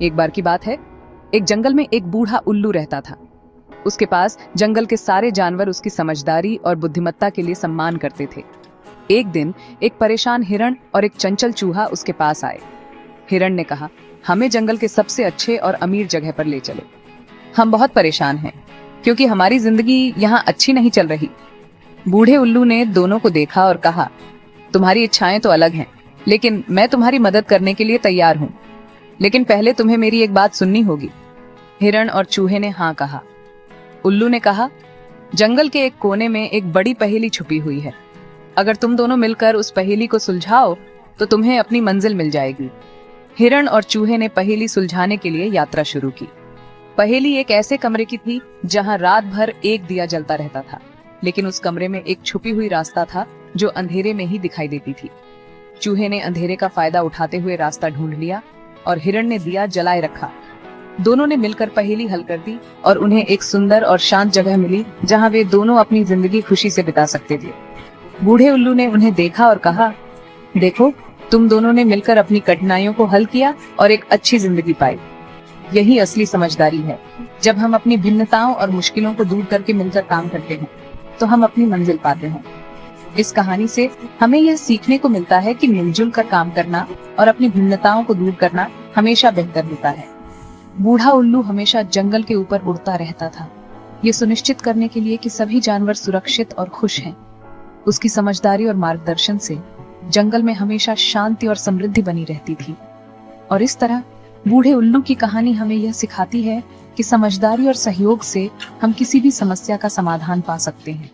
एक बार की बात है, एक जंगल में एक बूढ़ा उल्लू रहता था। उसके पास जंगल के सारे जानवर उसकी समझदारी और बुद्धिमत्ता के लिए सम्मान करते थे। एक दिन एक परेशान हिरण और एक चंचल चूहा उसके पास आए। हिरण ने कहा, हमें जंगल के सबसे अच्छे और अमीर जगह पर ले चलो। हम बहुत परेशान हैं क्योंकि हमारी जिंदगी यहाँ अच्छी नहीं चल रही। बूढ़े उल्लू ने दोनों को देखा और कहा, तुम्हारी इच्छाएं तो अलग हैं, लेकिन मैं तुम्हारी मदद करने के लिए तैयार हूँ। लेकिन पहले तुम्हें मेरी एक बात सुननी होगी। हिरण और चूहे ने हाँ कहा। उल्लू ने कहा, जंगल के एक कोने में एक बड़ी पहेली छुपी हुई है। अगर तुम दोनों मिलकर उस पहेली को सुलझाओ तो तुम्हें अपनी मंजिल मिल जाएगी। हिरण और चूहे ने पहेली सुलझाने के लिए यात्रा शुरू की। पहेली एक ऐसे कमरे की थी जहां रात भर एक दिया जलता रहता था, लेकिन उस कमरे में एक छुपी हुई रास्ता था जो अंधेरे में ही दिखाई देती थी। चूहे ने अंधेरे का फायदा उठाते हुए रास्ता ढूंढ लिया और हिरण ने दिया जलाए रखा। दोनों ने मिलकर पहेली हल कर दी और उन्हें एक सुंदर और शांत जगह मिली जहां वे दोनों अपनी जिंदगी खुशी से बिता सकते थे। बूढ़े उल्लू ने उन्हें देखा और कहा, देखो, तुम दोनों ने मिलकर अपनी कठिनाइयों को हल किया और एक अच्छी जिंदगी पाई। यही असली समझदारी है। जब हम अपनी भिन्नताओं और मुश्किलों को दूर करके मिलकर काम करते हैं तो हम अपनी मंजिल पाते हैं। इस कहानी से हमें यह सीखने को मिलता है कि मिलजुल कर काम करना और अपनी भिन्नताओं को दूर करना हमेशा बेहतर होता है। बूढ़ा उल्लू हमेशा जंगल के ऊपर उड़ता रहता था, ये सुनिश्चित करने के लिए कि सभी जानवर सुरक्षित और खुश हैं। उसकी समझदारी और मार्गदर्शन से जंगल में हमेशा शांति और समृद्धि बनी रहती थी। और इस तरह बूढ़े उल्लू की कहानी हमें यह सिखाती है कि समझदारी और सहयोग से हम किसी भी समस्या का समाधान पा सकते हैं।